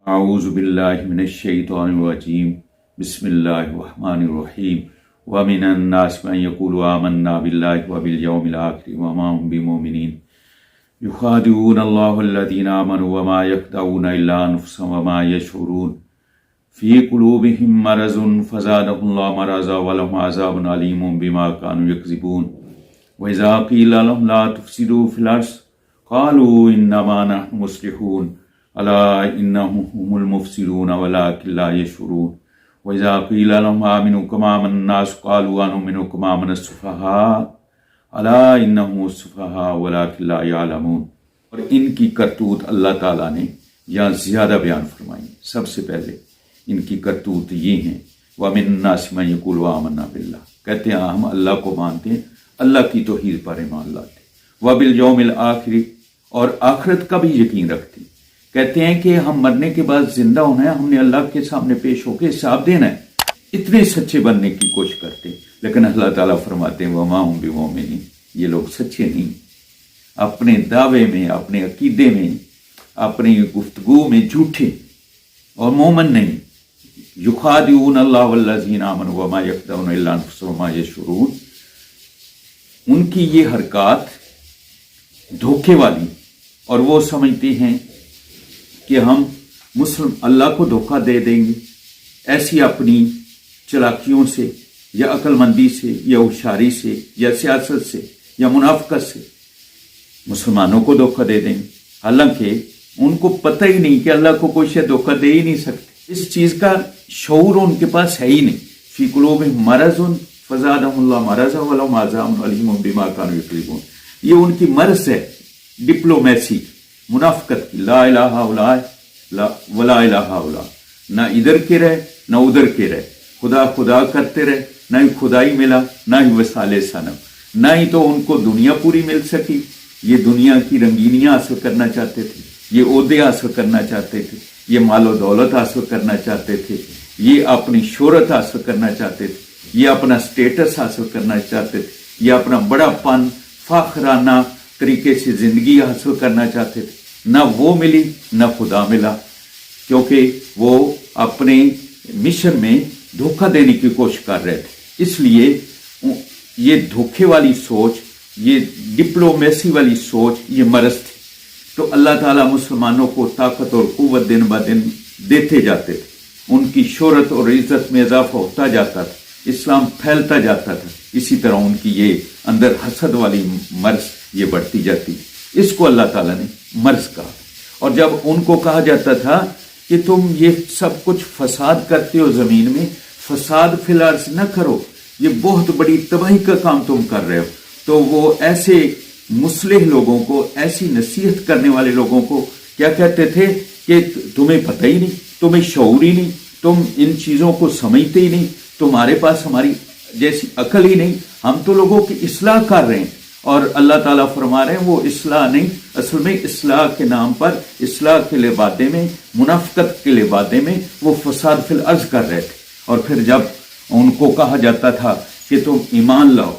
اعوذ باللہ من الشیطان الرجیم بسم اللہ الرحمن الرحیم ومن الناس من یقول آمنا باللہ وبالیوم الآخر وما هم بمؤمنین یخادعون اللہ الذین آمنوا وما یخدعون الا انفسهم وما یشعرون فی قلوبهم مرض فزادهم اللہ مرضا ولهم عذاب علیم بما كانوا یکذبون وإذا قیل لهم لا تفسدوا فی الارض قالوا انما نحن مصلحون الا انهم هم المفسدون ولكن لا يشعرون واذا قيل لهم امنوا كما آمن الناس قالوا انؤمن كما آمن السفهاء الا انهم السفهاء ولكن لا يعلمون۔ اور ان کی کرتوت اللہ تعالیٰ نے یہاں زیادہ بیان فرمائی۔ سب سے پہلے ان کی کرتوت یہ ہیں وَمِنَ النَّاسِ مَن يَقُولُ آمَنَّا بِاللَّهِ، کہتے ہیں ہم اللہ کو مانتے ہیں، اللہ کی توحید پر ایمان لاتے ہیں، وَبِالْيَوْمِ الْآخِرِ، اور آخرت کا بھی یقین رکھتے ہیں، کہتے ہیں کہ ہم مرنے کے بعد زندہ ہونا ہے، ہم نے اللہ کے سامنے پیش ہو کے حساب دینا ہے، اتنے سچے بننے کی کوشش کرتے ہیں۔ لیکن اللہ تعالیٰ فرماتے ہیں وَمَا هُمْ بِمُؤْمِنِينَ، یہ لوگ سچے نہیں، اپنے دعوے میں، اپنے عقیدے میں، اپنی گفتگو میں جھوٹے اور مومن نہیں۔ یخادعون اللہ والذین آمنوا وما یخدعون الا انفسهم وما یشعرون، ان کی یہ حرکات دھوکے والی، اور وہ سمجھتے ہیں کہ ہم اللہ کو دھوکہ دے دیں گے، ایسی اپنی چلاکیوں سے یا عقل مندی سے یا ہوشیاری سے یا سیاست سے یا منافقت سے مسلمانوں کو دھوکہ دے دیں گے، حالانکہ ان کو پتہ ہی نہیں کہ اللہ کو کوئی شے دھوکہ دے ہی نہیں سکتے، اس چیز کا شعور ان کے پاس ہے ہی نہیں۔ فی قلوبہم مرض فزادہم اللہ مرضا ولہم عذاب علیم بما کانوا یکذبون، یہ ان کی مرض ہے، ڈپلومیسی، منافقت کی، لا الہ الا ولا الہ الا، نہ ادھر کے رہے نہ ادھر کے رہے، خدا خدا کرتے رہے، نہ ہی خدائی ملا نہ ہی وصال صنم، نہ ہی تو ان کو دنیا پوری مل سکی، یہ دنیا کی رنگینیاں حاصل کرنا چاہتے تھے، یہ عہدے حاصل کرنا چاہتے تھے، یہ مال و دولت حاصل کرنا چاہتے تھے، یہ اپنی شہرت حاصل کرنا چاہتے تھے، یہ اپنا سٹیٹس حاصل کرنا چاہتے تھے، یہ اپنا بڑا پن فاخرانہ طریقے سے زندگی حاصل کرنا چاہتے تھے، نہ وہ ملی نہ خدا ملا، کیونکہ وہ اپنے مشن میں دھوکہ دینے کی کوشش کر رہے تھے۔ اس لیے یہ دھوکے والی سوچ، یہ ڈپلومیسی والی سوچ، یہ مرض تھی۔ تو اللہ تعالیٰ مسلمانوں کو طاقت اور قوت دن بہ دن دیتے جاتے تھے، ان کی شہرت اور عزت میں اضافہ ہوتا جاتا تھا، اسلام پھیلتا جاتا تھا، اسی طرح ان کی یہ اندر حسد والی مرض یہ بڑھتی جاتی، اس کو اللہ تعالیٰ نے مرض کہا۔ اور جب ان کو کہا جاتا تھا کہ تم یہ سب کچھ فساد کرتے ہو، زمین میں فساد فی الارض نہ کرو، یہ بہت بڑی تباہی کا کام تم کر رہے ہو، تو وہ ایسے مصلح لوگوں کو، ایسی نصیحت کرنے والے لوگوں کو کیا کہتے تھے کہ تمہیں پتہ ہی نہیں، تمہیں شعور ہی نہیں، تم ان چیزوں کو سمجھتے ہی نہیں، تمہارے پاس ہماری جیسی عقل ہی نہیں، ہم تو لوگوں کی اصلاح کر رہے ہیں۔ اور اللہ تعالیٰ فرما رہے ہیں وہ اصلاح نہیں، اصل میں اصلاح کے نام پر، اصلاح کے لبادے میں، منافقت کے لبادے میں وہ فساد فی الارض کر رہے تھے۔ اور پھر جب ان کو کہا جاتا تھا کہ تم ایمان لاؤ،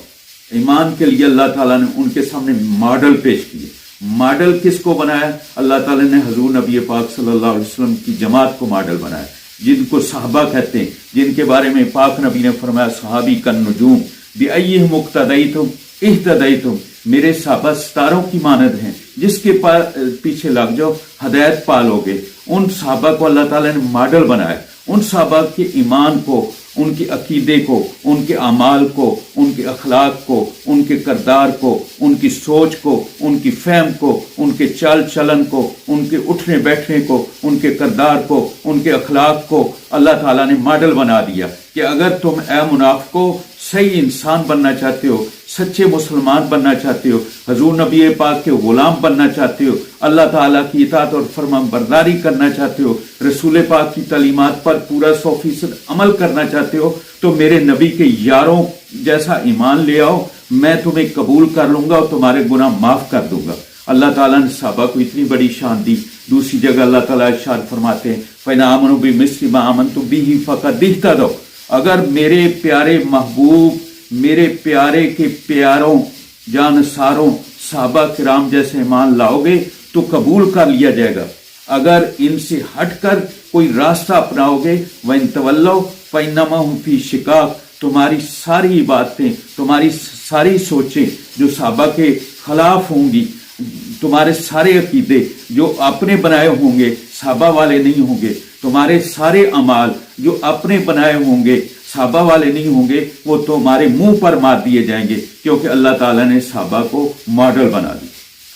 ایمان کے لیے اللہ تعالیٰ نے ان کے سامنے ماڈل پیش کیے۔ ماڈل کس کو بنایا؟ اللہ تعالیٰ نے حضور نبی پاک صلی اللہ علیہ وسلم کی جماعت کو ماڈل بنایا، جن کو صحابہ کہتے ہیں، جن کے بارے میں پاک نبی نے فرمایا صحابی کالنجوم بأیہم اقتدیتم اہتدیتم، میرے صحابہ ستاروں کی مانند ہیں، جس کے پیچھے لگ جاؤ ہدایت پالو گے۔ ان صحابہ کو اللہ تعالیٰ نے ماڈل بنایا، ان صحابہ کے ایمان کو، ان کے عقیدے کو، ان کے اعمال کو، ان کے اخلاق کو، ان کے کردار کو، ان کی سوچ کو، ان کی فہم کو، ان کے چال چلن کو، ان کے اٹھنے بیٹھنے کو، ان کے کردار کو، ان کے اخلاق کو اللہ تعالیٰ نے ماڈل بنا دیا کہ اگر تم اے منافقو صحیح انسان بننا چاہتے ہو، سچے مسلمان بننا چاہتے ہو، حضور نبی پاک کے غلام بننا چاہتے ہو، اللہ تعالیٰ کی اطاعت اور فرمان برداری کرنا چاہتے ہو، رسول پاک کی تعلیمات پر پورا 100% عمل کرنا چاہتے ہو، تو میرے نبی کے یاروں جیسا ایمان لے آؤ، میں تمہیں قبول کر لوں گا اور تمہارے گناہ معاف کر دوں گا۔ اللہ تعالیٰ نے صحابہ کو اتنی بڑی شان دی۔ دوسری جگہ اللہ تعالیٰ ارشاد فرماتے ہیں فَإِنْ آمَنُوا بِمِثْلِ مَا آمَنْتُم بِهِ فَقَدِ اهْتَدَوْا، اگر میرے پیارے محبوب، میرے پیارے کے پیاروں، جانساروں، صحابہ کرام جیسے ایمان لاؤ گے تو قبول کر لیا جائے گا۔ اگر ان سے ہٹ کر کوئی راستہ اپناؤ گے وَإِن تَوَلَّوْا فَإِنَّمَا هُمْ فِي شِقَاقٍ، تمہاری ساری باتیں، تمہاری ساری سوچیں جو صحابہ کے خلاف ہوں گی، تمہارے سارے عقیدے جو اپنے بنائے ہوں گے صحابہ والے نہیں ہوں گے، تمہارے سارے اعمال جو اپنے بنائے ہوں گے صحابہ والے نہیں ہوں گے، وہ تمہارے منہ پر مار دیے جائیں گے، کیونکہ اللہ تعالیٰ نے صحابہ کو ماڈل بنا دی۔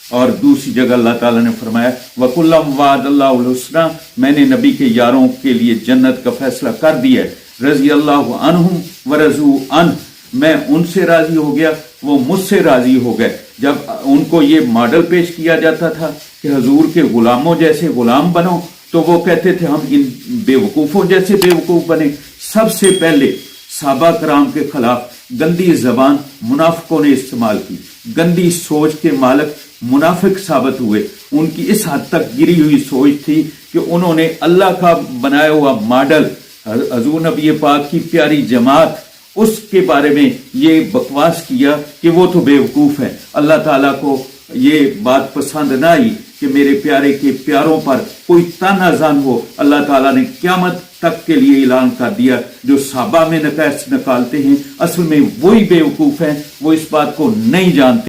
اور دوسری جگہ اللہ تعالیٰ نے فرمایا وَكُلًّا وَعَدَ اللَّهُ الْحُسْنَىٰ، میں نے نبی کے یاروں کے لیے جنت کا فیصلہ کر دیا ہے، رضی اللہ عنہم ورضوا عنہ، میں ان سے راضی ہو گیا وہ مجھ سے راضی ہو گئے۔ جب ان کو یہ ماڈل پیش کیا جاتا تھا کہ حضور کے غلاموں جیسے غلام بنو، تو وہ کہتے تھے ہم ان بیوقوفوں جیسے بیوقوف بنے۔ سب سے پہلے صحابہ کرام کے خلاف گندی زبان منافقوں نے استعمال کی، گندی سوچ کے مالک منافق ثابت ہوئے۔ ان کی اس حد تک گری ہوئی سوچ تھی کہ انہوں نے اللہ کا بنایا ہوا ماڈل حضور نبی پاک کی پیاری جماعت، اس کے بارے میں یہ بکواس کیا کہ وہ تو بیوقوف ہے۔ اللہ تعالیٰ کو یہ بات پسند نہ آئی کہ میرے پیارے کے پیاروں پر کوئی طعنہ زن ہو۔ اللہ تعالیٰ نے قیامت تک کے لیے اعلان کر دیا جو صحابہ میں نقائص نکالتے ہیں اصل میں وہی بیوقوف ہیں، وہ اس بات کو نہیں جانتے۔